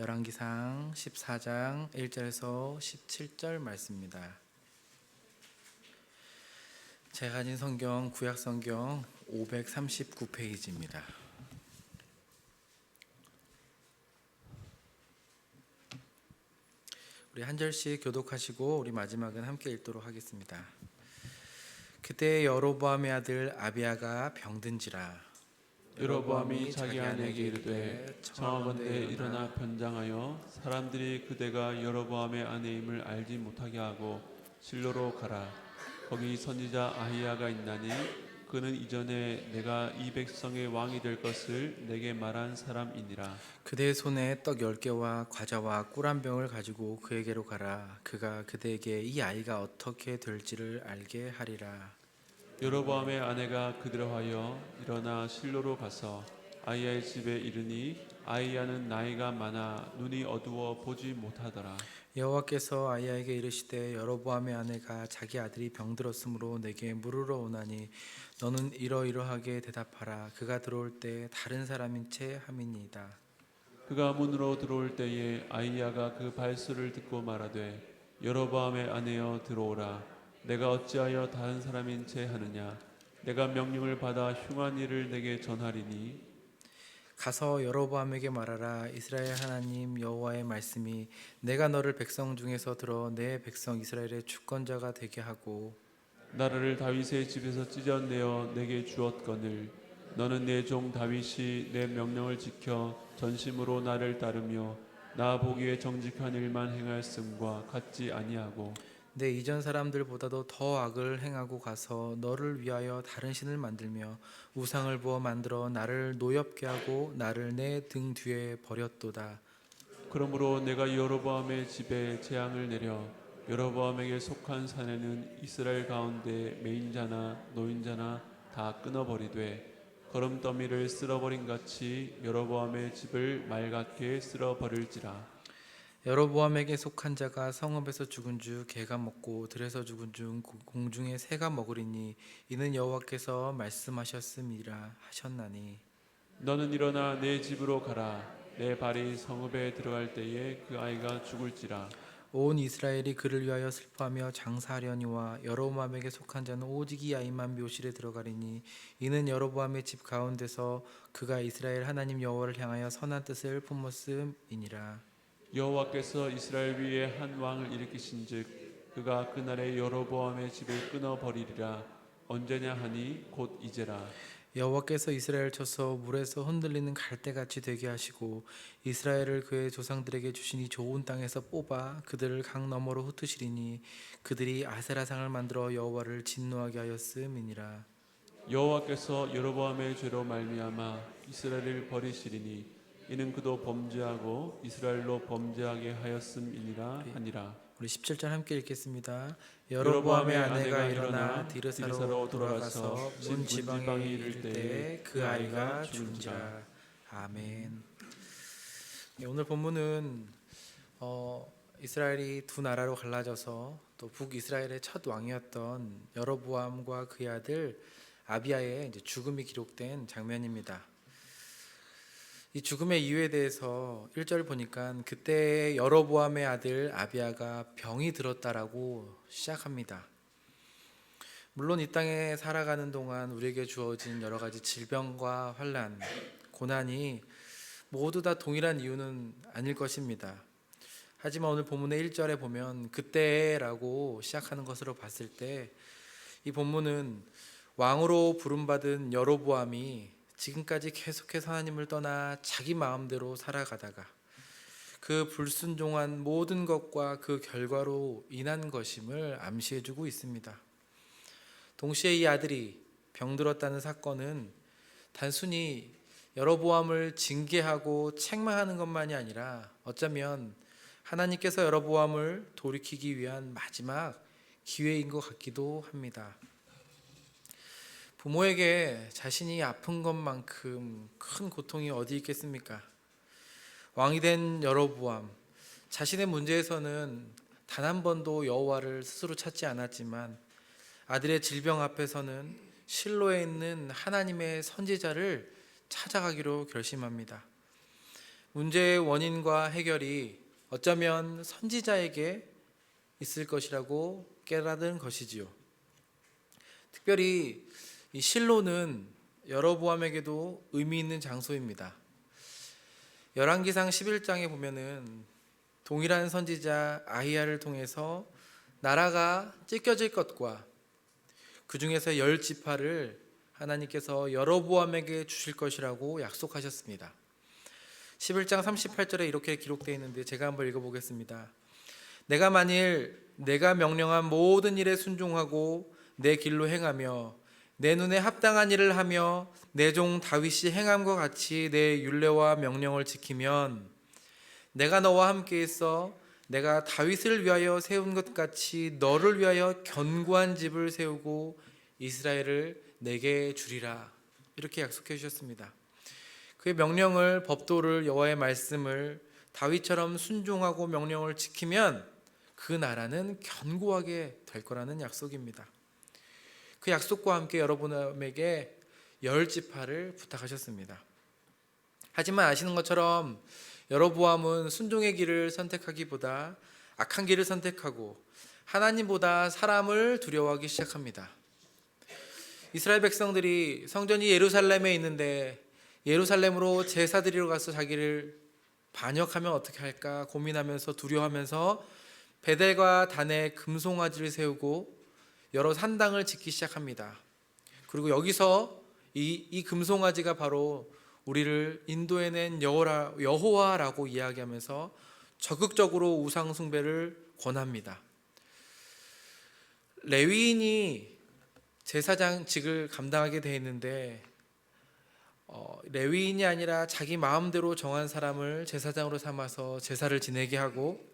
열왕기상 14장 1절에서 17절 말씀입니다. 제가 가진 성경 구약 성경 539페이지입니다. 우리 한 절씩 교독하시고 우리 마지막은 함께 읽도록 하겠습니다. 그때 여로보암의 아들 아비야가 병든지라. 여로보암이 자기 아내에게 이르되 청하건대 일어나 변장하여 사람들이 그대가 여로보암의 아내임을 알지 못하게 하고 실로로 가라. 거기 선지자 아히야가 있나니 그는 이전에 내가 이 백성의 왕이 될 것을 내게 말한 사람이니라. 그대의 손에 떡 10개와 과자와 꿀 한 병을 가지고 그에게로 가라. 그가 그대에게 이 아이가 어떻게 될지를 알게 하리라. 여로보암의 아내가 그대로 하여 일어나 실로로 가서 아히야의 집에 이르니 아히야는 나이가 많아 눈이 어두워 보지 못하더라. 여호와께서 아히야에게 이르시되 여로보암의 아내가 자기 아들이 병들었으므로 내게 물으러 오나니 너는 이러이러하게 대답하라. 그가 들어올 때 다른 사람인 채 함이니이다. 그가 문으로 들어올 때에 아히야가 그 발소리를 듣고 말하되 여로보암의 아내여 들어오라. 내가 어찌하여 다른 사람인 채 하느냐. 내가 명령을 받아 흉한 일을 내게 전하리니 가서 여로보암에게 말하라. 이스라엘 하나님 여호와의 말씀이 내가 너를 백성 중에서 들어 내 백성 이스라엘의 주권자가 되게 하고 나라를 다윗의 집에서 찢어내어 내게 주었거늘 너는 내 종 다윗이 내 명령을 지켜 전심으로 나를 따르며 나 보기에 정직한 일만 행하였음과 같지 아니하고 내 이전 사람들보다도 더 악을 행하고 가서 너를 위하여 다른 신을 만들며 우상을 부어 만들어 나를 노엽게 하고 나를 내 등 뒤에 버렸도다. 그러므로 내가 여로보암의 집에 재앙을 내려 여로보암에게 속한 사내는 이스라엘 가운데 매인자나 노인자나 다 끊어버리되 거름더미를 쓸어버린 같이 여로보암의 집을 맑게 쓸어버릴지라. 여로보암에게 속한 자가 성읍에서 죽은 주 개가 먹고 들에서 죽은 주 공중의 새가 먹으리니 이는 여호와께서 말씀하셨음이라 하셨나니 너는 일어나 내 집으로 가라. 내 발이 성읍에 들어갈 때에 그 아이가 죽을지라. 온 이스라엘이 그를 위하여 슬퍼하며 장사하려니와 여로보암에게 속한 자는 오직 이 아이만 묘실에 들어가리니 이는 여로보암의 집 가운데서 그가 이스라엘 하나님 여호와를 향하여 선한 뜻을 품었음이니라. 여호와께서 이스라엘 위에 한 왕을 일으키신즉 그가 그날에 여로보암의 집을 끊어버리리라. 언제냐 하니 곧 이제라. 여호와께서 이스라엘 쳐서 물에서 흔들리는 갈대같이 되게 하시고 이스라엘을 그의 조상들에게 주신 이 좋은 땅에서 뽑아 그들을 강 너머로 흩으시리니 그들이 아세라상을 만들어 여호와를 진노하게 하였음이니라. 여호와께서 여로보암의 죄로 말미암아 이스라엘을 버리시리니 이는 그도 범죄하고 이스라엘로 범죄하게 하였음이니라 하니라. 우리 17절 함께 읽겠습니다. 여로보암의 여로보암의 아내가 일어나 디르사로 돌아가서 문 지방에 이를 때에 그 아이가 죽은지라. 아멘. 오늘 본문은 이스라엘이 두 나라로 갈라져서 또 북이스라엘의 첫 왕이었던 여로보암과 그의 아들 아비야의 이제 죽음이 기록된 장면입니다. 이 죽음의 이유에 대해서 1절 보니까 그때 여로보암의 아들 아비야가 병이 들었다라고 시작합니다. 물론 이 땅에 살아가는 동안 우리에게 주어진 여러 가지 질병과 환난, 고난이 모두 다 동일한 이유는 아닐 것입니다. 하지만 오늘 본문의 1절에 보면 그때라고 시작하는 것으로 봤을 때 이 본문은 왕으로 부름받은 여로보암이 지금까지 계속해서 하나님을 떠나 자기 마음대로 살아가다가 그 불순종한 모든 것과 그 결과로 인한 것임을 암시해주고 있습니다. 동시에 이 아들이 병들었다는 사건은 단순히 여로보암을 징계하고 책망하는 것만이 아니라 어쩌면 하나님께서 여로보암을 돌이키기 위한 마지막 기회인 것 같기도 합니다. 부모에게 자신이 아픈 것만큼 큰 고통이 어디 있겠습니까? 왕이 된 여로보암, 자신의 문제에서는 단 한 번도 여호와를 스스로 찾지 않았지만 아들의 질병 앞에서는 실로에 있는 하나님의 선지자를 찾아가기로 결심합니다. 문제의 원인과 해결이 어쩌면 선지자에게 있을 것이라고 깨달은 것이지요. 특별히 이 실로는 여로보암에게도 의미 있는 장소입니다. 열왕기상 11장에 보면은 동일한 선지자 아히야를 통해서 나라가 찢겨질 것과 그 중에서 10지파를 하나님께서 여로보암에게 주실 것이라고 약속하셨습니다. 11장 38절에 이렇게 기록되어 있는데 제가 한번 읽어보겠습니다. 내가 만일 내가 명령한 모든 일에 순종하고 내 길로 행하며 내 눈에 합당한 일을 하며 내 종 다윗이 행함과 같이 내 율례와 명령을 지키면 내가 너와 함께 있어 내가 다윗을 위하여 세운 것 같이 너를 위하여 견고한 집을 세우고 이스라엘을 내게 주리라. 이렇게 약속해 주셨습니다. 그의 명령을, 법도를, 여호와의 말씀을 다윗처럼 순종하고 명령을 지키면 그 나라는 견고하게 될 거라는 약속입니다. 그 약속과 함께 여러분에게 10지파를 부탁하셨습니다. 하지만 아시는 것처럼 여로보암은 순종의 길을 선택하기보다 악한 길을 선택하고 하나님보다 사람을 두려워하기 시작합니다. 이스라엘 백성들이 성전이 예루살렘에 있는데 예루살렘으로 제사 드리러 가서 자기를 반역하면 어떻게 할까 고민하면서 두려워하면서 베델과 단에 금송아지를 세우고 여러 산당을 짓기 시작합니다. 그리고 여기서 이 금송아지가 바로 우리를 인도해낸 여호와라고 이야기하면서 적극적으로 우상 숭배를 권합니다. 레위인이 제사장직을 감당하게 되어 있는데 레위인이 아니라 자기 마음대로 정한 사람을 제사장으로 삼아서 제사를 지내게 하고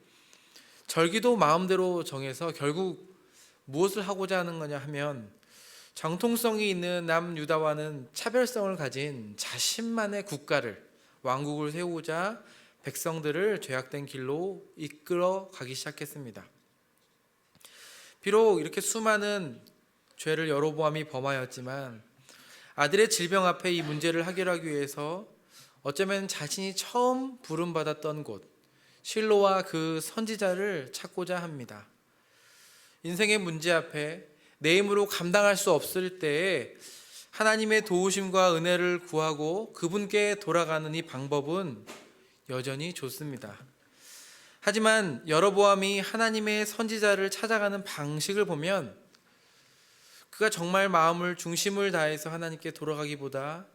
절기도 마음대로 정해서 결국 무엇을 하고자 하는 거냐 하면 정통성이 있는 남유다와는 차별성을 가진 자신만의 국가를, 왕국을 세우고자 백성들을 죄악된 길로 이끌어 가기 시작했습니다. 비록 이렇게 수많은 죄를 여로보암이 범하였지만 아들의 질병 앞에 이 문제를 해결하기 위해서 어쩌면 자신이 처음 부름받았던 곳 실로와 그 선지자를 찾고자 합니다. 인생의 문제 앞에 내 힘으로 감당할 수 없을 때에 하나님의 도우심과 은혜를 구하고 그분께 돌아가는 이 방법은 여전히 좋습니다. 하지만 여로보암이 하나님의 선지자를 찾아가는 방식을 보면 그가 정말 마음을 중심을 다해서 하나님께 돌아가기보다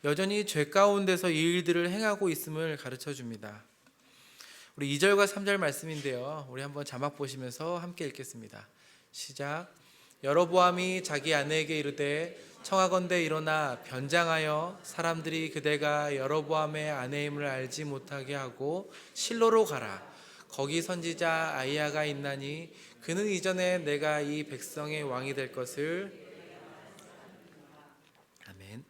여전히 죄 가운데서 이 일들을 행하고 있음을 가르쳐 줍니다. 우리 2절과 3절 말씀인데요. 우리 한번 자막 보시면서 함께 읽겠습니다. 시작. 여로보암이 자기 아내에게 이르되 청하건대 일어나 변장하여 사람들이 그대가 여로보암의 아내임을 알지 못하게 하고 실로로 가라. 거기 선지자 아히야가 있나니 그는 이전에 내가 이 백성의 왕이 될 것을. 아멘.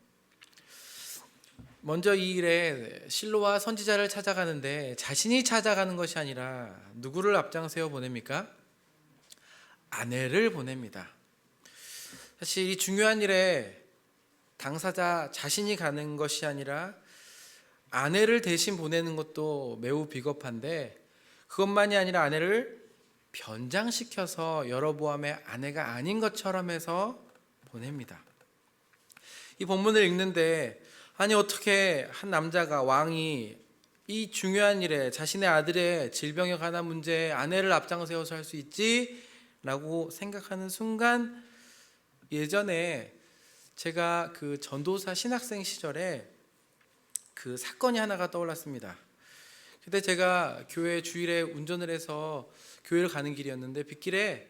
먼저 이 일에 실로와 선지자를 찾아가는데 자신이 찾아가는 것이 아니라 누구를 앞장세워 보냅니까? 아내를 보냅니다. 사실 이 중요한 일에 당사자 자신이 가는 것이 아니라 아내를 대신 보내는 것도 매우 비겁한데 그것만이 아니라 아내를 변장시켜서 여로보암의 아내가 아닌 것처럼 해서 보냅니다. 이 본문을 읽는데 아니 어떻게 한 남자가 왕이 이 중요한 일에 자신의 아들의 질병에 관한 문제에 아내를 앞장세워서 할 수 있지? 라고 생각하는 순간 예전에 제가 그 전도사 신학생 시절에 그 사건이 하나가 떠올랐습니다. 그때 제가 교회 주일에 운전을 해서 교회를 가는 길이었는데 빗길에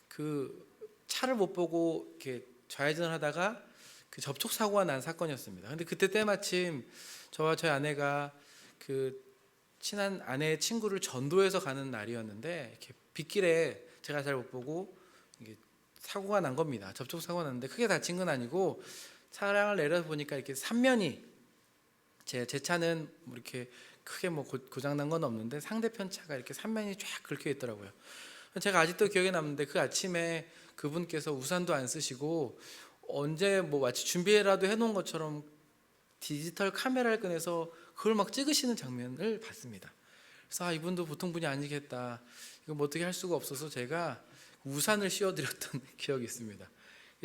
그 차를 못 보고 이렇게 좌회전을 하다가 그 접촉 사고가 난 사건이었습니다. 근데 그때 때마침 저와 저희 아내가 그 친한 아내의 친구를 전도해서 가는 날이었는데 이렇게 빗길에 제가 잘 못 보고 이게 사고가 난 겁니다. 접촉 사고가 났는데 크게 다친 건 아니고 차량을 내려서 보니까 이렇게 삼면이 제 차는 뭐 이렇게 크게 뭐 고장 난 건 없는데 상대편 차가 이렇게 삼면이 쫙 긁혀 있더라고요. 제가 아직도 기억에 남는데 그 아침에 그분께서 우산도 안 쓰시고 언제 뭐 마치 준비라도 해놓은 것처럼 디지털 카메라를 꺼내서 그걸 막 찍으시는 장면을 봤습니다. 그래서 이분도 보통 분이 아니겠다. 이거 뭐 어떻게 할 수가 없어서 제가 우산을 씌워드렸던 기억이 있습니다.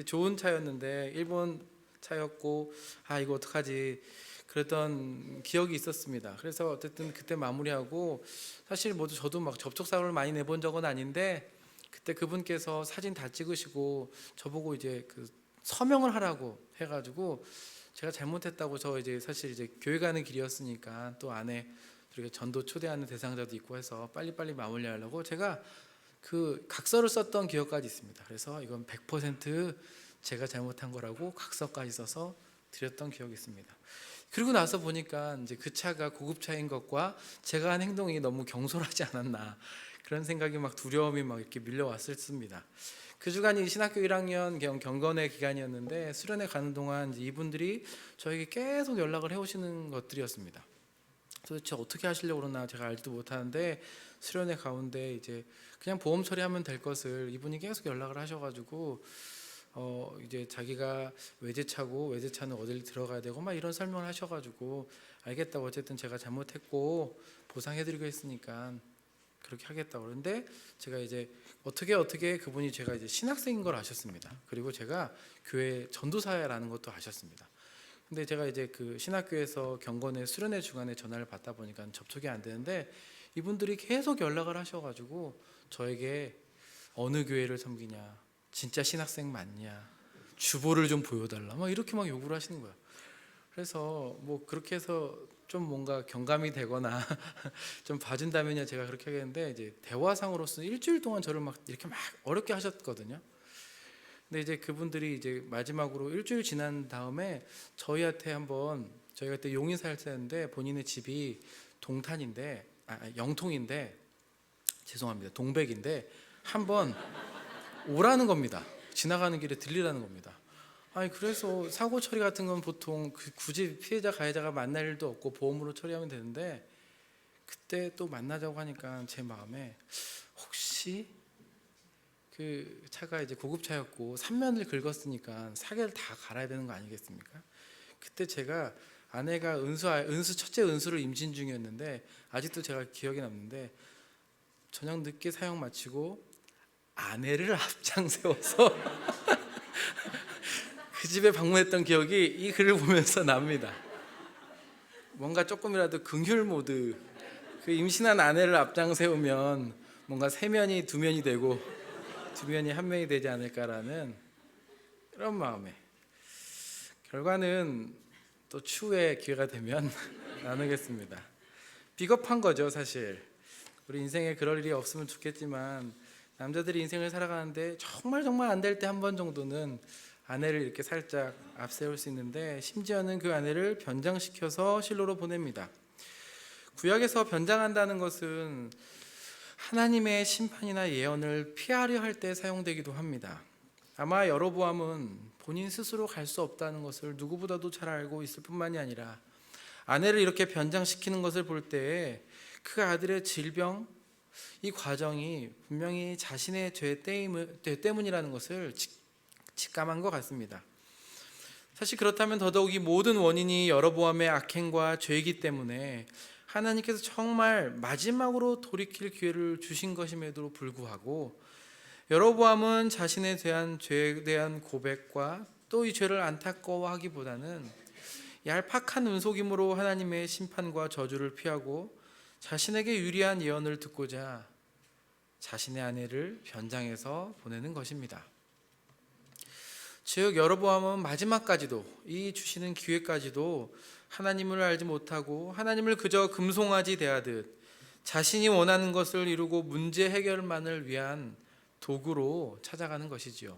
좋은 차였는데 일본 차였고 이거 어떡하지 그랬던 기억이 있었습니다. 그래서 어쨌든 그때 마무리하고 사실 모두 저도 막 접촉 사고를 많이 내본 적은 아닌데 그때 그분께서 사진 다 찍으시고 저보고 이제 그 서명을 하라고 해가지고 제가 잘못했다고 저 이제 사실 이제 교회 가는 길이었으니까 또 안에 이렇게 전도 초대하는 대상자도 있고 해서 빨리빨리 마무리하려고 제가 그 각서를 썼던 기억까지 있습니다. 그래서 이건 100% 제가 잘못한 거라고 각서까지 써서 드렸던 기억이 있습니다. 그리고 나서 보니까 이제 그 차가 고급차인 것과 제가 한 행동이 너무 경솔하지 않았나 그런 생각이 막 두려움이 막 이렇게 밀려왔었습니다. 그 주간이 신학교 1학년 경건의 기간이었는데 수련회 가는 동안 이제 이분들이 저에게 계속 연락을 해오시는 것들이었습니다. 도대체 어떻게 하시려고 그러나 제가 알지도 못하는데 수련회 가운데 이제 그냥 보험 처리하면 될 것을 이분이 계속 연락을 하셔가지고 이제 자기가 외제차고 외제차는 어딜 들어가야 되고 막 이런 설명을 하셔가지고 알겠다고 어쨌든 제가 잘못했고 보상해드리고 했으니까 그렇게 하겠다고 그러는데 제가 이제 어떻게 그분이 제가 이제 신학생인 걸 아셨습니다. 그리고 제가 교회 전도사라는 것도 아셨습니다. 근데 제가 이제 그 신학교에서 경건의 수련회 주간에 전화를 받다 보니까 접촉이 안 되는데 이분들이 계속 연락을 하셔가지고 저에게 어느 교회를 섬기냐, 진짜 신학생 맞냐, 주보를 좀 보여달라, 막 이렇게 막 요구를 하시는 거예요. 그래서 뭐 그렇게 해서 좀 뭔가 경감이 되거나 좀 봐준다면야 제가 그렇게 하겠는데 이제 대화상으로서 일주일 동안 저를 막 이렇게 막 어렵게 하셨거든요. 근데 이제 그분들이 이제 마지막으로 일주일 지난 다음에 저희한테 한번 저희가 그때 용인 살았는데 본인의 집이 동탄인데 영통인데 죄송합니다 동백인데 한번 오라는 겁니다. 지나가는 길에 들리라는 겁니다. 그래서 사고 처리 같은 건 보통 굳이 피해자 가해자가 만날 일도 없고 보험으로 처리하면 되는데 그때 또 만나자고 하니까 제 마음에 혹시 그 차가 이제 고급차였고 3년을 긁었으니까 사계를 다 갈아야 되는 거 아니겠습니까? 그때 제가 아내가 은수 첫째 은수를 임신 중이었는데 아직도 제가 기억이 남는데 저녁 늦게 사역 마치고 아내를 앞장 세워서 그 집에 방문했던 기억이 이 글을 보면서 납니다. 뭔가 조금이라도 긍휼 모드, 그 임신한 아내를 앞장 세우면 뭔가 세 면이 두 면이 되고 두 면이 한 면이 되지 않을까라는 이런 마음에 결과는 또 추후에 기회가 되면 나누겠습니다. 비겁한 거죠 사실. 우리 인생에 그럴 일이 없으면 좋겠지만 남자들이 인생을 살아가는데 정말 안 될 때 한 번 정도는 아내를 이렇게 살짝 앞세울 수 있는데 심지어는 그 아내를 변장시켜서 실로로 보냅니다. 구약에서 변장한다는 것은 하나님의 심판이나 예언을 피하려 할 때 사용되기도 합니다. 아마 여로보암은 본인 스스로 갈 수 없다는 것을 누구보다도 잘 알고 있을 뿐만이 아니라 아내를 이렇게 변장시키는 것을 볼 때에 그 아들의 질병, 이 과정이 분명히 자신의 죄 때문이라는 것을 직감한 것 같습니다. 사실 그렇다면 더더욱 이 모든 원인이 여로보암의 악행과 죄이기 때문에 하나님께서 정말 마지막으로 돌이킬 기회를 주신 것임에도 불구하고 여로보암은 자신에 대한 죄에 대한 고백과 또 이 죄를 안타까워하기보다는 얄팍한 은속임으로 하나님의 심판과 저주를 피하고 자신에게 유리한 예언을 듣고자 자신의 아내를 변장해서 보내는 것입니다. 즉 여로보암은 마지막까지도 이 주시는 기회까지도 하나님을 알지 못하고 하나님을 그저 금송아지 대하듯 자신이 원하는 것을 이루고 문제 해결만을 위한 도구로 찾아가는 것이지요.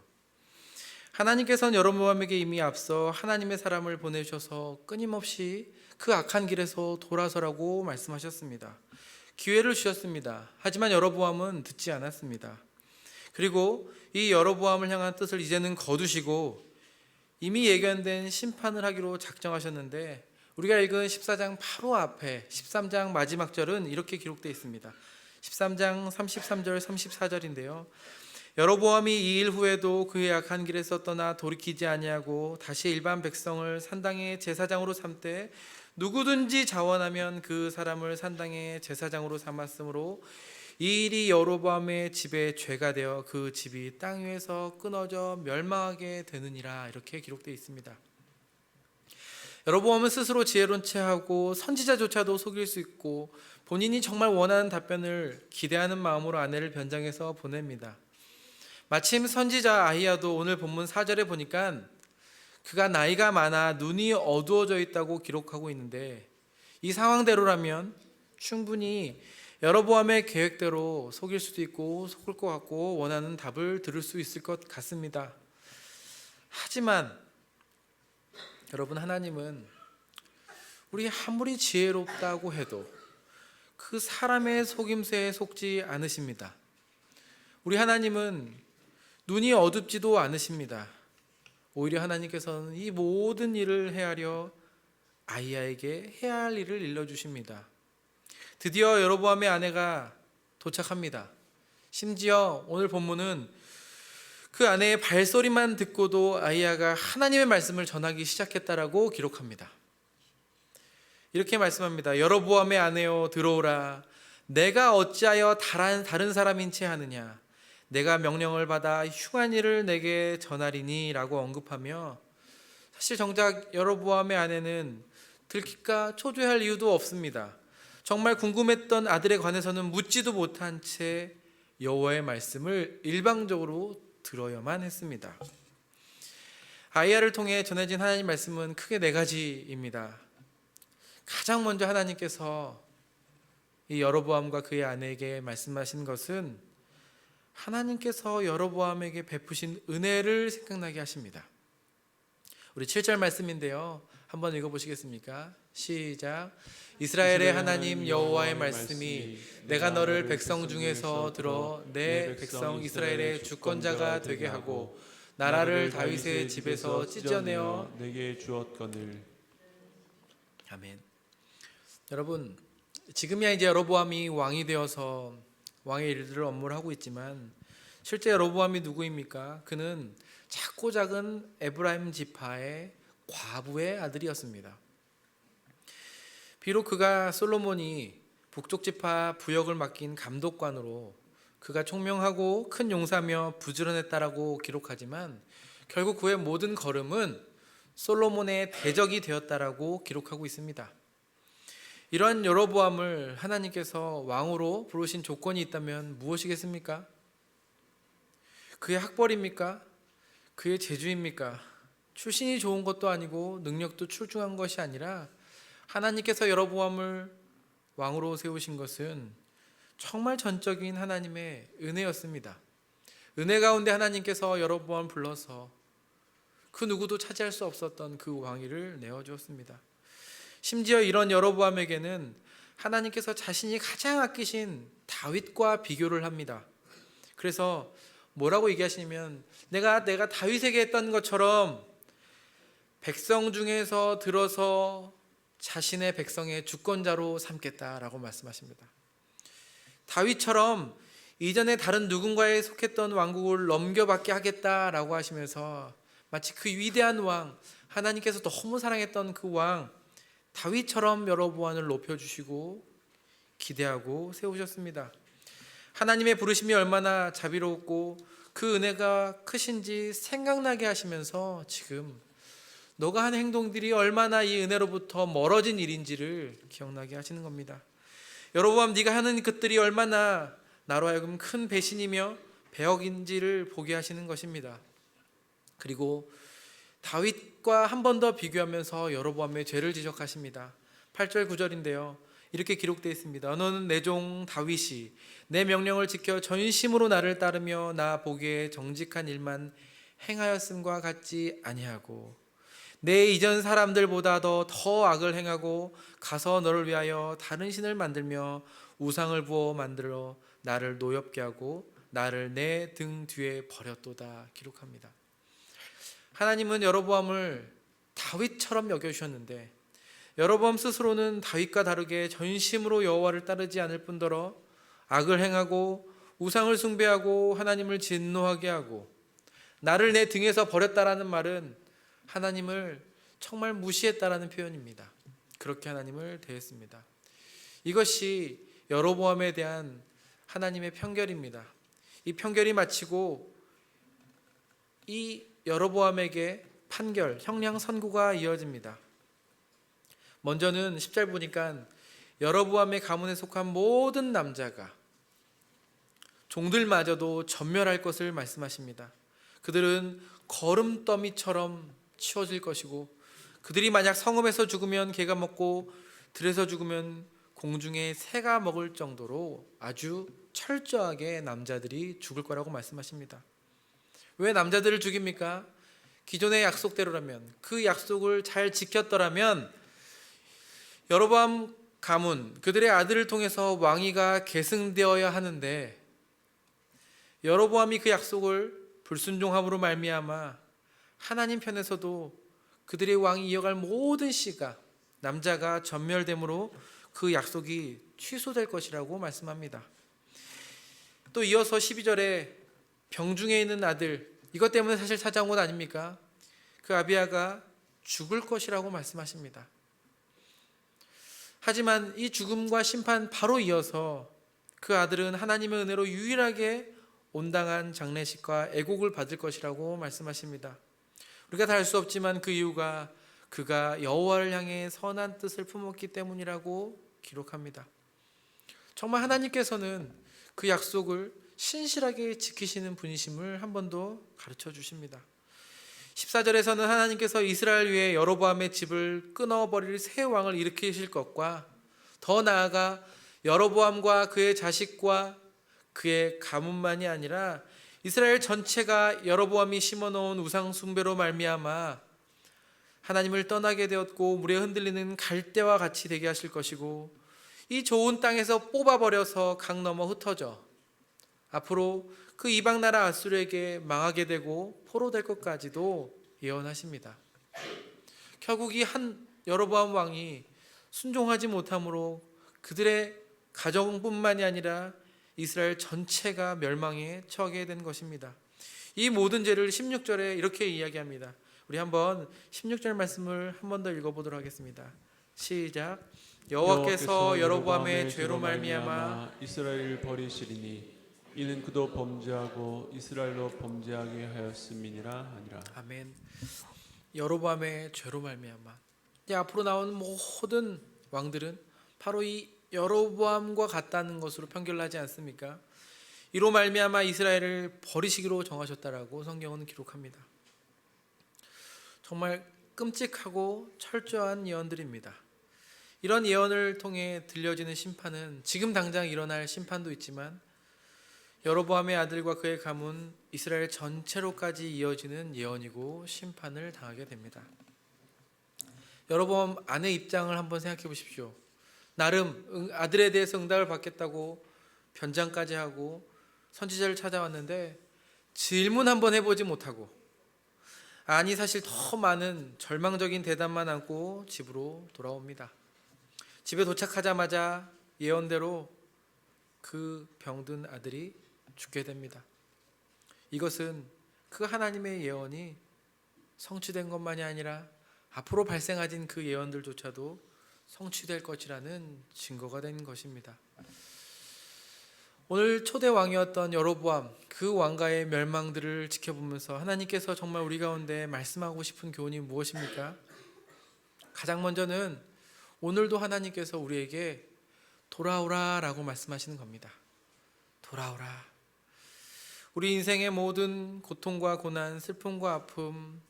하나님께서는 여로보암에게 이미 앞서 하나님의 사람을 보내셔서 끊임없이 그 악한 길에서 돌아서라고 말씀하셨습니다. 기회를 주셨습니다. 하지만 여로보암은 듣지 않았습니다. 그리고 이 여로보암을 향한 뜻을 이제는 거두시고 이미 예견된 심판을 하기로 작정하셨는데 우리가 읽은 14장 바로 앞에 13장 마지막 절은 이렇게 기록되어 있습니다. 13장 33절 34절인데요. 여로보암이 이 일 후에도 그의 악한 길에서 떠나 돌이키지 아니하고 다시 일반 백성을 산당의 제사장으로 삼되 누구든지 자원하면 그 사람을 산당의 제사장으로 삼았으므로 이 일이 여로보암의 집에 죄가 되어 그 집이 땅 위에서 끊어져 멸망하게 되느니라. 이렇게 기록되어 있습니다. 여로보암은 스스로 지혜로운 체하고 선지자조차도 속일 수 있고 본인이 정말 원하는 답변을 기대하는 마음으로 아내를 변장해서 보냅니다. 마침 선지자 아히야도 오늘 본문 4절에 보니까 그가 나이가 많아 눈이 어두워져 있다고 기록하고 있는데, 이 상황대로라면 충분히 여로보암의 계획대로 속일 수도 있고 속을 것 같고 원하는 답을 들을 수 있을 것 같습니다. 하지만 여러분, 하나님은 우리 아무리 지혜롭다고 해도 그 사람의 속임새에 속지 않으십니다. 우리 하나님은 눈이 어둡지도 않으십니다. 오히려 하나님께서는 이 모든 일을 헤아려 아히야에게 해야 할 일을 일러주십니다. 드디어 여로보암의 아내가 도착합니다. 심지어 오늘 본문은 그 아내의 발소리만 듣고도 아히야가 하나님의 말씀을 전하기 시작했다라고 기록합니다. 이렇게 말씀합니다. 여로보암의 아내여 들어오라. 내가 어찌하여 다른 사람인 채 하느냐. 내가 명령을 받아 흉한 일을 내게 전하리니 라고 언급하며, 사실 정작 여로보암의 아내는 들킬까 초조해할 이유도 없습니다. 정말 궁금했던 아들에 관해서는 묻지도 못한 채 여호와의 말씀을 일방적으로 들어야만 했습니다. 아히야를 통해 전해진 하나님 말씀은 크게 4가지입니다. 가장 먼저 하나님께서 이 여로보암과 그의 아내에게 말씀하신 것은 하나님께서 여로보암에게 베푸신 은혜를 생각나게 하십니다. 우리 7절 말씀인데요, 한번 읽어보시겠습니까? 시작. 이스라엘의 하나님 여호와의 말씀이 내가 너를 백성 중에서 들어 내 백성 이스라엘의 주권자가 되게 하고 나라를 다윗의 집에서 찢어내어 내게 주었거늘. 아멘. 여러분, 지금이야 이제 여로보암이 왕이 되어서 왕의 일들을 업무를 하고 있지만 실제 여로보암이 누구입니까? 그는 작고 작은 에브라임 지파의 과부의 아들이었습니다. 비록 그가 솔로몬이 북쪽 지파 부역을 맡긴 감독관으로 그가 총명하고 큰 용사며 부지런했다라고 기록하지만 결국 그의 모든 걸음은 솔로몬의 대적이 되었다라고 기록하고 있습니다. 이러한 여로보암을 하나님께서 왕으로 부르신 조건이 있다면 무엇이겠습니까? 그의 학벌입니까? 그의 재주입니까? 출신이 좋은 것도 아니고 능력도 출중한 것이 아니라 하나님께서 여로보암을 왕으로 세우신 것은 정말 전적인 하나님의 은혜였습니다. 은혜 가운데 하나님께서 여로보암을 불러서 그 누구도 차지할 수 없었던 그 왕위를 내어주었습니다. 심지어 이런 여로보암에게는 하나님께서 자신이 가장 아끼신 다윗과 비교를 합니다. 그래서 뭐라고 얘기하시냐면 내가 다윗에게 했던 것처럼 백성 중에서 들어서 자신의 백성의 주권자로 삼겠다라고 말씀하십니다. 다윗처럼 이전에 다른 누군가에 속했던 왕국을 넘겨받게 하겠다라고 하시면서 마치 그 위대한 왕, 하나님께서 너무 사랑했던 그 왕 다윗처럼 여로보암을 높여주시고 기대하고 세우셨습니다. 하나님의 부르심이 얼마나 자비롭고 그 은혜가 크신지 생각나게 하시면서 지금 너가 한 행동들이 얼마나 이 은혜로부터 멀어진 일인지를 기억나게 하시는 겁니다. 여로보암, 네가 하는 것들이 얼마나 나로 하여금 큰 배신이며 배역인지를 보게 하시는 것입니다. 그리고 다윗과 한 번 더 비교하면서 여로보암의 죄를 지적하십니다. 8절 9절인데요. 이렇게 기록되어 있습니다. 너는 내 종 다윗이 내 명령을 지켜 전심으로 나를 따르며 나 보기에 정직한 일만 행하였음과 같지 아니하고 내 이전 사람들보다 더 악을 행하고 가서 너를 위하여 다른 신을 만들며 우상을 부어 만들어 나를 노엽게 하고 나를 내 등 뒤에 버렸도다 기록합니다. 하나님은 여로보암을 다윗처럼 여겨주셨는데 여로보암 스스로는 다윗과 다르게 전심으로 여호와를 따르지 않을 뿐더러 악을 행하고 우상을 숭배하고 하나님을 진노하게 하고 나를 내 등에서 버렸다라는 말은 하나님을 정말 무시했다라는 표현입니다. 그렇게 하나님을 대했습니다. 이것이 여로보암에 대한 하나님의 편결입니다. 이 편결이 마치고 이 여로보암에게 판결, 형량 선고가 이어집니다. 먼저는 10절 보니까 여로보암의 가문에 속한 모든 남자가 종들마저도 전멸할 것을 말씀하십니다. 그들은 거름더미처럼 치워질 것이고 그들이 만약 성읍에서 죽으면 개가 먹고 들에서 죽으면 공중에 새가 먹을 정도로 아주 철저하게 남자들이 죽을 거라고 말씀하십니다. 왜 남자들을 죽입니까? 기존의 약속대로라면, 그 약속을 잘 지켰더라면 여로보암 가문, 그들의 아들을 통해서 왕위가 계승되어야 하는데 여로보암이 그 약속을 불순종함으로 말미암아 하나님 편에서도 그들의 왕이 이어갈 모든 씨가 남자가 전멸됨으로 그 약속이 취소될 것이라고 말씀합니다. 또 이어서 12절에 병중에 있는 아들, 이것 때문에 사실 찾아온 것 아닙니까? 그 아비야가 죽을 것이라고 말씀하십니다. 하지만 이 죽음과 심판 바로 이어서 그 아들은 하나님의 은혜로 유일하게 온당한 장례식과 애곡을 받을 것이라고 말씀하십니다. 우리가 다 알 수 없지만 그 이유가 그가 여호와를 향해 선한 뜻을 품었기 때문이라고 기록합니다. 정말 하나님께서는 그 약속을 신실하게 지키시는 분이심을 한 번 더 가르쳐 주십니다. 14절에서는 하나님께서 이스라엘 위에 여로보암의 집을 끊어버릴 새 왕을 일으키실 것과 더 나아가 여로보암과 그의 자식과 그의 가문만이 아니라 이스라엘 전체가 여로보암이 심어놓은 우상 숭배로 말미암아 하나님을 떠나게 되었고 물에 흔들리는 갈대와 같이 되게 하실 것이고 이 좋은 땅에서 뽑아버려서 강 넘어 흩어져 앞으로 그 이방 나라 아수르에게 망하게 되고 포로될 것까지도 예언하십니다. 결국 이 한 여로보암 왕이 순종하지 못함으로 그들의 가정뿐만이 아니라 이스라엘 전체가 멸망에 처하게 된 것입니다. 이 모든 죄를 16절에 이렇게 이야기합니다. 우리 한번 16절 말씀을 한 번 더 읽어보도록 하겠습니다. 시작. 여호와께서 여로보암의 죄로 말미암아 이스라엘을 버리시리니 이는 그도 범죄하고 이스라엘로 범죄하게 하였음이니라 하니라. 아멘. 여로보암의 죄로 말미암아 이제 앞으로 나오는 모든 왕들은 바로 이 여로보암과 같다는 것으로 편결하지 않습니까? 이로 말미암아 이스라엘을 버리시기로 정하셨다라고 성경은 기록합니다. 정말 끔찍하고 철저한 예언들입니다. 이런 예언을 통해 들려지는 심판은 지금 당장 일어날 심판도 있지만 여로보암의 아들과 그의 가문 이스라엘 전체로까지 이어지는 예언이고 심판을 당하게 됩니다. 여로보암 아내 입장을 한번 생각해 보십시오. 나름 아들에 대해서 응답을 받겠다고 변장까지 하고 선지자를 찾아왔는데 질문 한번 해보지 못하고 아니 사실 더 많은 절망적인 대답만 안고 집으로 돌아옵니다. 집에 도착하자마자 예언대로 그 병든 아들이 죽게 됩니다. 이것은 그 하나님의 예언이 성취된 것만이 아니라 앞으로 발생하진 그 예언들조차도 성취될 것이라는 증거가 된 것입니다. 오늘 초대 왕이었던 여로보암 그 왕가의 멸망들을 지켜보면서 하나님께서 정말 우리 가운데 말씀하고 싶은 교훈이 무엇입니까? 가장 먼저는 오늘도 하나님께서 우리에게 돌아오라라고 말씀하시는 겁니다. 돌아오라. 우리 인생의 모든 고통과 고난, 슬픔과 아픔,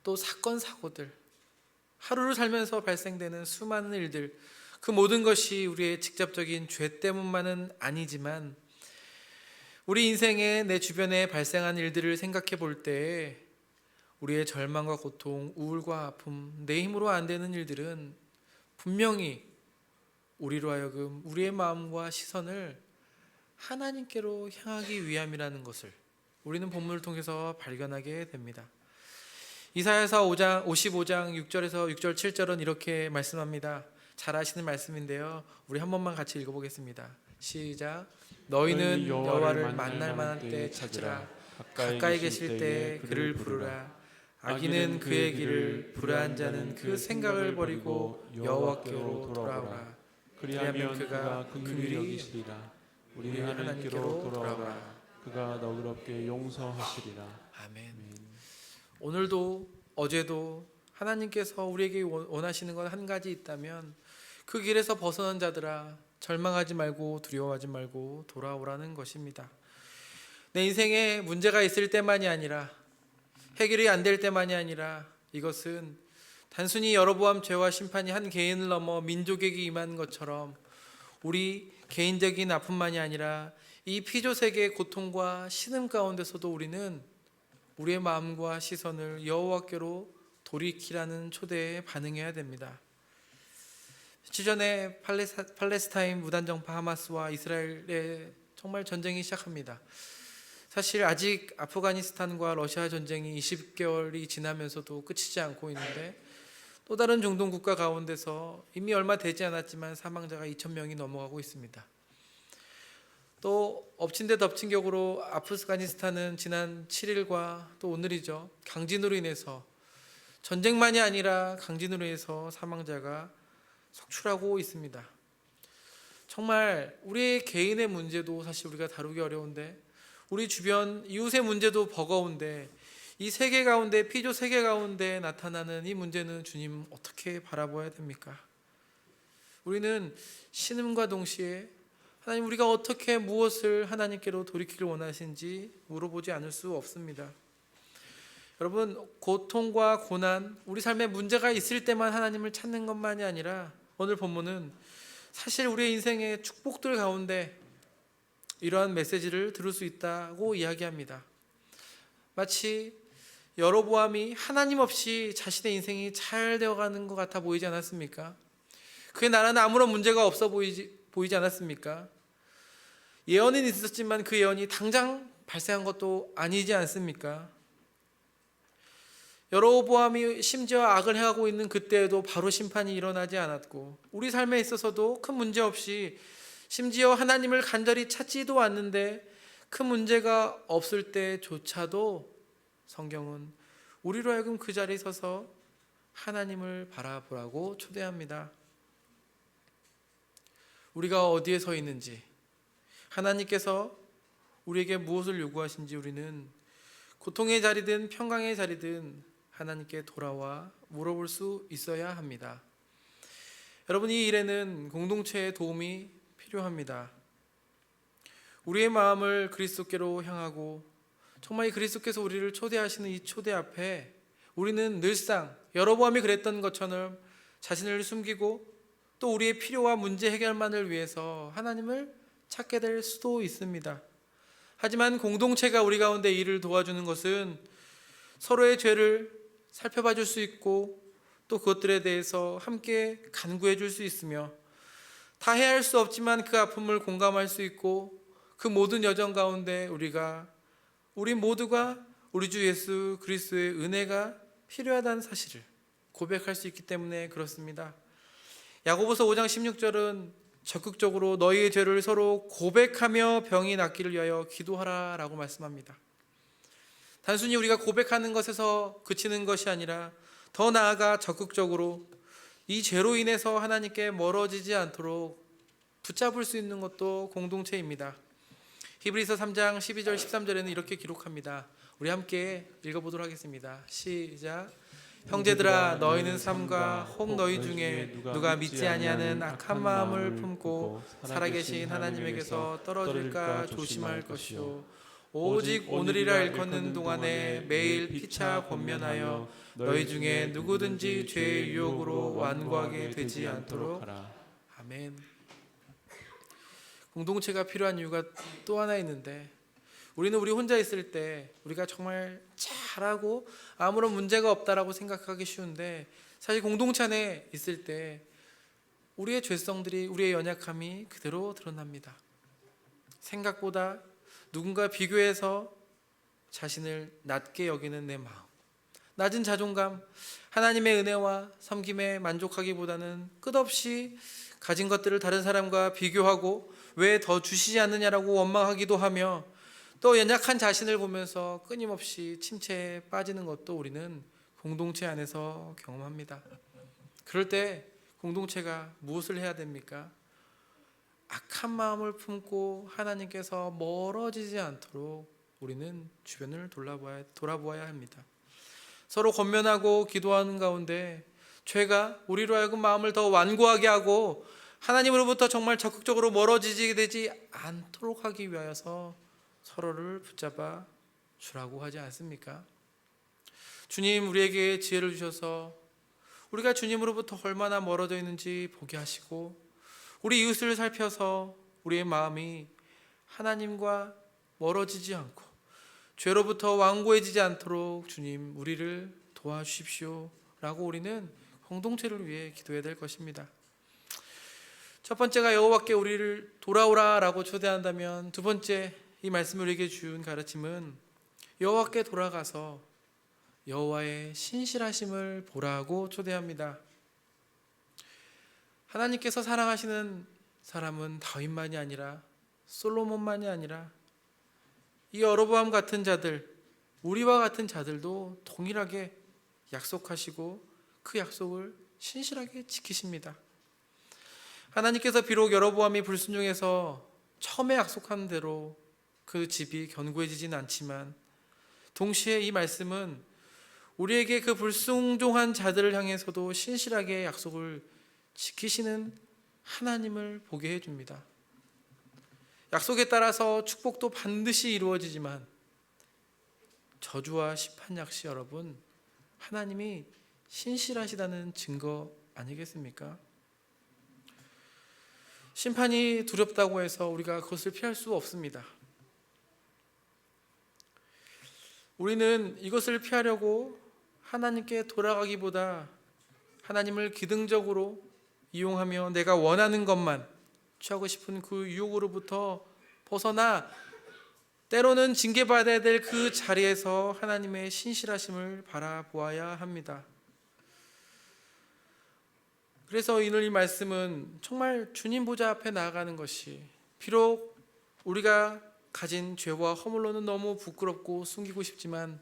또 사건, 사고들, 하루를 살면서 발생되는 수많은 일들, 그 모든 것이 우리의 직접적인 죄 때문만은 아니지만 우리 인생에 내 주변에 발생한 일들을 생각해 볼 때 우리의 절망과 고통, 우울과 아픔, 내 힘으로 안 되는 일들은 분명히 우리로 하여금 우리의 마음과 시선을 하나님께로 향하기 위함이라는 것을 우리는 본문을 통해서 발견하게 됩니다. 이사야서 55장 6절에서 6절 7절은 이렇게 말씀합니다. 잘 아시는 말씀인데요. 우리 한 번만 같이 읽어보겠습니다. 시작. 너희는 여호와를 만날 만한 때 찾으라. 가까이 계실 때에 그를 부르라. 악인은 그의 길을, 불의한 자는 그 생각을 버리고 여호와께로 돌아오라. 그리하면 그가 긍휼히 여기시리라. 우리 하나님께로 돌아오라. 그가 너그럽게 용서하시리라. 아멘. 오늘도 어제도 하나님께서 우리에게 원하시는 건 한 가지 있다면 그 길에서 벗어난 자들아, 절망하지 말고 두려워하지 말고 돌아오라는 것입니다. 내 인생에 문제가 있을 때만이 아니라, 해결이 안 될 때만이 아니라, 이것은 단순히 여로보암 죄와 심판이 한 개인을 넘어 민족에게 임한 것처럼 우리 개인적인 아픔만이 아니라 이 피조세계의 고통과 신음 가운데서도 우리는 우리의 마음과 시선을 여호와께로 돌이키라는 초대에 반응해야 됩니다. 며칠 전에 팔레스타인 무단정파 하마스와 이스라엘의 정말 전쟁이 시작합니다. 사실 아직 아프가니스탄과 러시아 전쟁이 20개월이 지나면서도 끝이지 않고 있는데, 또 다른 중동 국가 가운데서 이미 얼마 되지 않았지만 사망자가 2,000명이 넘어가고 있습니다. 또 엎친 데 덮친 격으로 아프가니스탄은 지난 7일과 또 오늘이죠, 강진으로 인해서, 전쟁만이 아니라 강진으로 인해서 사망자가 속출하고 있습니다. 정말 우리 개인의 문제도 사실 우리가 다루기 어려운데, 우리 주변 이웃의 문제도 버거운데, 이 세계 가운데, 피조 세계 가운데 나타나는 이 문제는 주님 어떻게 바라봐야 됩니까? 우리는 신음과 동시에 하나님, 우리가 어떻게 무엇을 하나님께로 돌이키길 원하신지 물어보지 않을 수 없습니다. 여러분, 고통과 고난, 우리 삶에 문제가 있을 때만 하나님을 찾는 것만이 아니라, 오늘 본문은 사실 우리의 인생의 축복들 가운데 이러한 메시지를 들을 수 있다고 이야기합니다. 마치 여로보암이 하나님 없이 자신의 인생이 잘 되어가는 것 같아 보이지 않았습니까? 그의 나라는 아무런 문제가 없어 보이지 않았습니까? 예언은 있었지만 그 예언이 당장 발생한 것도 아니지 않습니까? 여로보암이 심지어 악을 행하고 있는 그때에도 바로 심판이 일어나지 않았고, 우리 삶에 있어서도 큰 문제 없이, 심지어 하나님을 간절히 찾지도 않는데 큰 문제가 없을 때조차도 성경은 우리로 하여금 그 자리에 서서 하나님을 바라보라고 초대합니다. 우리가 어디에 서 있는지, 하나님께서 우리에게 무엇을 요구하신지 우리는 고통의 자리든 평강의 자리든 하나님께 돌아와 물어볼 수 있어야 합니다. 여러분, 이 일에는 공동체의 도움이 필요합니다. 우리의 마음을 그리스도께로 향하고 정말 이 그리스도께서 우리를 초대하시는 이 초대 앞에 우리는 늘상 여로보암이 그랬던 것처럼 자신을 숨기고 또 우리의 필요와 문제 해결만을 위해서 하나님을 찾게 될 수도 있습니다. 하지만 공동체가 우리 가운데 일을 도와주는 것은 서로의 죄를 살펴봐 줄 수 있고 또 그것들에 대해서 함께 간구해 줄 수 있으며, 다 해야 할 수 없지만 그 아픔을 공감할 수 있고, 그 모든 여정 가운데 우리 모두가 우리 주 예수 그리스도의 은혜가 필요하다는 사실을 고백할 수 있기 때문에 그렇습니다. 야고보서 5장 16절은 적극적으로 너희의 죄를 서로 고백하며 병이 낫기를 위하여 기도하라 라고 말씀합니다. 단순히 우리가 고백하는 것에서 그치는 것이 아니라 더 나아가 적극적으로 이 죄로 인해서 하나님께 멀어지지 않도록 붙잡을 수 있는 것도 공동체입니다. 히브리서 3장 12절 13절에는 이렇게 기록합니다. 우리 함께 읽어보도록 하겠습니다. 시작. 형제들아, 너희는 삼가 혹 너희 중에 누가 믿지 아니하는 악한 마음을 품고 살아계신 하나님에게서 떨어질까 조심할 것이요, 오직 오늘이라 일컫는 동안에 매일 피차 권면하여 너희 중에 누구든지 죄의 유혹으로 완고하게 되지 않도록 하라. 아멘. 공동체가 필요한 이유가 또 하나 있는데, 우리는 우리 혼자 있을 때 우리가 정말 잘하고 아무런 문제가 없다라고 생각하기 쉬운데, 사실 공동체 안에 있을 때 우리의 죄성들이, 우리의 연약함이 그대로 드러납니다. 생각보다 누군가 비교해서 자신을 낮게 여기는 내 마음, 낮은 자존감, 하나님의 은혜와 섬김에 만족하기보다는 끝없이 가진 것들을 다른 사람과 비교하고 왜 더 주시지 않느냐라고 원망하기도 하며 또 연약한 자신을 보면서 끊임없이 침체에 빠지는 것도 우리는 공동체 안에서 경험합니다. 그럴 때 공동체가 무엇을 해야 됩니까? 악한 마음을 품고 하나님께서 멀어지지 않도록 우리는 주변을 돌아보아야 합니다. 서로 권면하고 기도하는 가운데 죄가 우리로 하여금 마음을 더 완고하게 하고 하나님으로부터 정말 적극적으로 멀어지게 되지 않도록 하기 위하여서 서로를 붙잡아 주라고 하지 않습니까? 주님 우리에게 지혜를 주셔서 우리가 주님으로부터 얼마나 멀어져 있는지 보게 하시고 우리 이웃을 살펴서 우리의 마음이 하나님과 멀어지지 않고 죄로부터 완고해지지 않도록 주님 우리를 도와주십시오 라고 우리는 공동체를 위해 기도해야 될 것입니다. 첫 번째가 여호와께 우리를 돌아오라 라고 초대한다면, 두 번째 이 말씀을 우리에게 준 가르침은 여호와께 돌아가서 여호와의 신실하심을 보라고 초대합니다. 하나님께서 사랑하시는 사람은 다윗만이 아니라 솔로몬만이 아니라 이 여로보암 같은 자들, 우리와 같은 자들도 동일하게 약속하시고 그 약속을 신실하게 지키십니다. 하나님께서 비록 여로보암이 불순종해서 처음에 약속한 대로 그 집이 견고해지진 않지만 동시에 이 말씀은 우리에게 그 불순종한 자들을 향해서도 신실하게 약속을 지키시는 하나님을 보게 해줍니다. 약속에 따라서 축복도 반드시 이루어지지만 저주와 심판 역시 여러분 하나님이 신실하시다는 증거 아니겠습니까? 심판이 두렵다고 해서 우리가 그것을 피할 수 없습니다. 우리는 이것을 피하려고 하나님께 돌아가기보다 하나님을 기능적으로 이용하며 내가 원하는 것만 취하고 싶은 그 유혹으로부터 벗어나 때로는 징계받아야 될 그 자리에서 하나님의 신실하심을 바라보아야 합니다. 그래서 오늘 이 말씀은 정말 주님 보좌 앞에 나아가는 것이 비록 우리가 가진 죄와 허물로는 너무 부끄럽고 숨기고 싶지만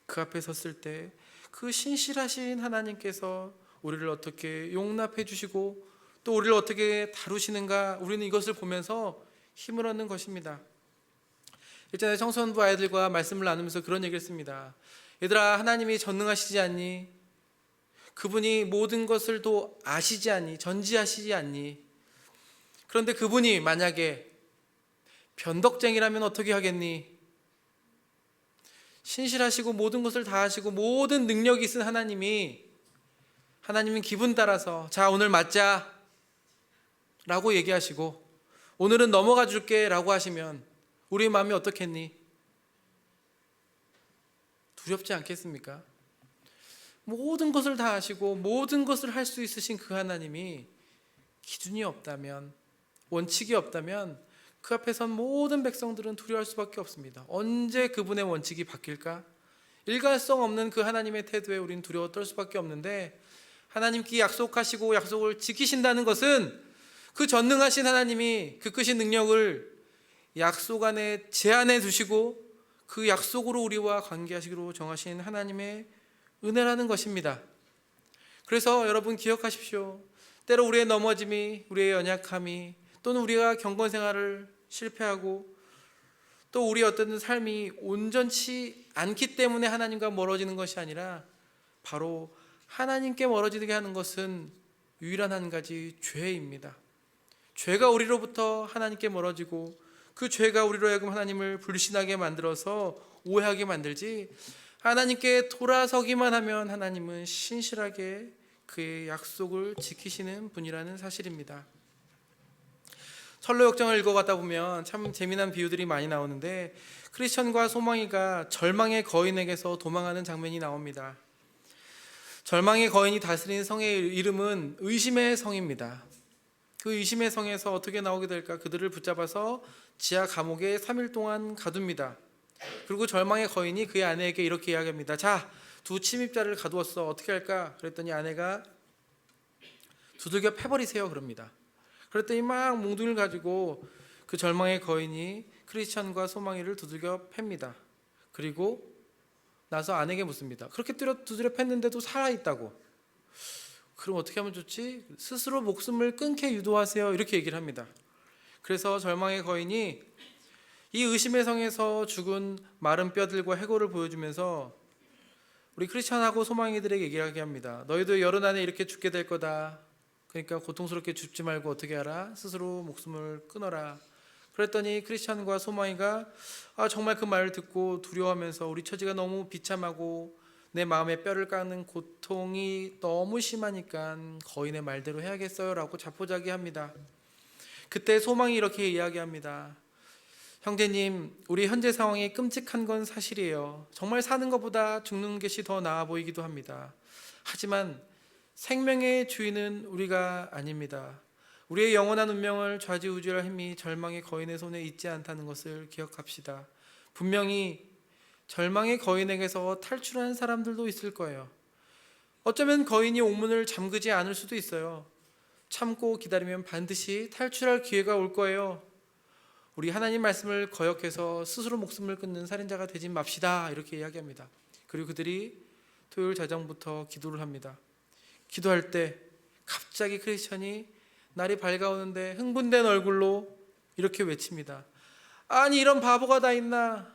그 앞에 섰을 때 그 신실하신 하나님께서 우리를 어떻게 용납해 주시고 또 우리를 어떻게 다루시는가 우리는 이것을 보면서 힘을 얻는 것입니다. 일전에 청소년부 아이들과 말씀을 나누면서 그런 얘기를 했습니다. 얘들아, 하나님이 전능하시지 않니? 그분이 모든 것을 또 아시지 않니? 전지하시지 않니? 그런데 그분이 만약에 변덕쟁이라면 어떻게 하겠니? 신실하시고 모든 것을 다 하시고 모든 능력이 있은 하나님은 기분 따라서 자 오늘 맞자 라고 얘기하시고 오늘은 넘어가 줄게 라고 하시면 우리의 마음이 어떻겠니? 두렵지 않겠습니까? 모든 것을 다 하시고 모든 것을 할 수 있으신 그 하나님이 기준이 없다면, 원칙이 없다면 그 앞에 선 모든 백성들은 두려워할 수밖에 없습니다. 언제 그분의 원칙이 바뀔까? 일관성 없는 그 하나님의 태도에 우리는 두려워 떨 수밖에 없는데, 하나님께 약속하시고 약속을 지키신다는 것은 그 전능하신 하나님이 그 크신 능력을 약속 안에 제한해 두시고 그 약속으로 우리와 관계하시기로 정하신 하나님의 은혜라는 것입니다. 그래서 여러분 기억하십시오. 때로 우리의 넘어짐이, 우리의 연약함이, 또는 우리가 경건 생활을 실패하고 또 우리의 어떤 삶이 온전치 않기 때문에 하나님과 멀어지는 것이 아니라 바로 하나님께 멀어지게 하는 것은 유일한 한 가지 죄입니다. 죄가 우리로부터 하나님께 멀어지고 그 죄가 우리로 하여금 하나님을 불신하게 만들어서 오해하게 만들지, 하나님께 돌아서기만 하면 하나님은 신실하게 그의 약속을 지키시는 분이라는 사실입니다. 철로역정을 읽어가다 보면 참 재미난 비유들이 많이 나오는데 크리스천과 소망이가 절망의 거인에게서 도망하는 장면이 나옵니다. 절망의 거인이 다스리는 성의 이름은 의심의 성입니다. 그 의심의 성에서 어떻게 나오게 될까? 그들을 붙잡아서 지하 감옥에 3일 동안 가둡니다. 그리고 절망의 거인이 그의 아내에게 이렇게 이야기합니다. 자, 두 침입자를 가두었어. 어떻게 할까? 그랬더니 아내가 두들겨 패버리세요 그럽니다. 그랬더니 막 몽둥이를 가지고 그 절망의 거인이 크리스천과 소망이를 두들겨 팹니다. 그리고 나서 아내에게 묻습니다. 그렇게 두드려 팼는데도 살아있다고. 그럼 어떻게 하면 좋지? 스스로 목숨을 끊게 유도하세요. 이렇게 얘기를 합니다. 그래서 절망의 거인이 이 의심의 성에서 죽은 마른 뼈들과 해골을 보여주면서 우리 크리스천하고 소망이들에게 얘기하게 합니다. 너희도 열흘 안에 이렇게 죽게 될 거다. 그러니까 고통스럽게 죽지 말고 어떻게 하라? 스스로 목숨을 끊어라. 그랬더니 크리스천과 소망이가 정말 그 말을 듣고 두려워하면서 우리 처지가 너무 비참하고 내 마음의 뼈를 까는 고통이 너무 심하니까 거인의 말대로 해야겠어요 라고 자포자기합니다. 그때 소망이 이렇게 이야기합니다. 형제님, 우리 현재 상황이 끔찍한 건 사실이에요. 정말 사는 것보다 죽는 것이 더 나아 보이기도 합니다. 하지만 생명의 주인은 우리가 아닙니다. 우리의 영원한 운명을 좌지우지할 힘이 절망의 거인의 손에 있지 않다는 것을 기억합시다. 분명히 절망의 거인에게서 탈출한 사람들도 있을 거예요. 어쩌면 거인이 옥문을 잠그지 않을 수도 있어요. 참고 기다리면 반드시 탈출할 기회가 올 거예요. 우리 하나님 말씀을 거역해서 스스로 목숨을 끊는 살인자가 되지 맙시다. 이렇게 이야기합니다. 그리고 그들이 토요일 자정부터 기도를 합니다. 기도할 때 갑자기 크리스천이 날이 밝아오는데 흥분된 얼굴로 이렇게 외칩니다. 아니 이런 바보가 다 있나?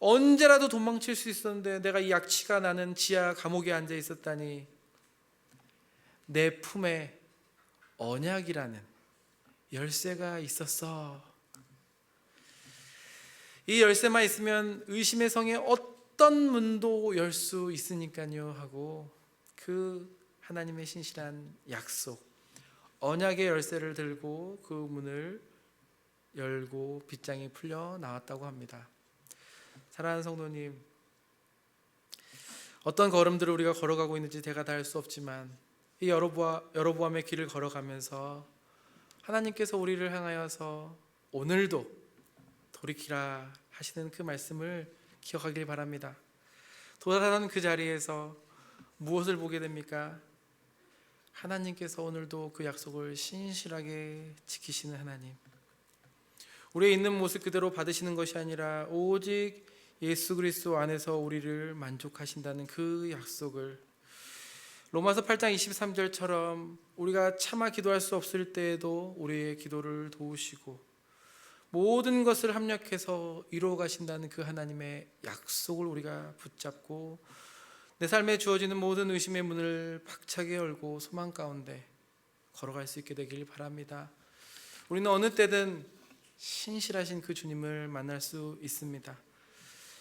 언제라도 도망칠 수 있었는데 내가 이 약취가 나는 지하 감옥에 앉아 있었다니. 내 품에 언약이라는 열쇠가 있었어. 이 열쇠만 있으면 의심의 성에 어떤 문도 열 수 있으니까요 하고 그 하나님의 신실한 약속, 언약의 열쇠를 들고 그 문을 열고 빗장이 풀려 나왔다고 합니다. 사랑하는 성도님, 어떤 걸음들을 우리가 걸어가고 있는지 제가 다 알 수 없지만 이 여로보암의 길을 걸어가면서 하나님께서 우리를 향하여서 오늘도 돌이키라 하시는 그 말씀을 기억하길 바랍니다. 도달하는 그 자리에서 무엇을 보게 됩니까? 하나님께서 오늘도 그 약속을 신실하게 지키시는 하나님, 우리의 있는 모습 그대로 받으시는 것이 아니라 오직 예수 그리스도 안에서 우리를 만족하신다는 그 약속을 로마서 8장 23절처럼 우리가 차마 기도할 수 없을 때에도 우리의 기도를 도우시고 모든 것을 합력해서 이루어 가신다는 그 하나님의 약속을 우리가 붙잡고 내 삶에 주어지는 모든 의심의 문을 박차게 열고 소망 가운데 걸어갈 수 있게 되길 바랍니다. 우리는 어느 때든 신실하신 그 주님을 만날 수 있습니다.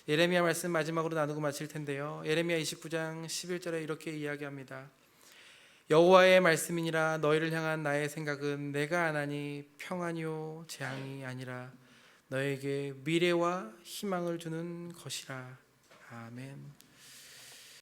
예레미야 말씀 마지막으로 나누고 마칠 텐데요. 예레미야 29장 11절에 이렇게 이야기합니다. 여호와의 말씀이니라 너희를 향한 나의 생각은 내가 아나니 평안이요 재앙이 아니라 너에게 미래와 희망을 주는 것이라. 아멘.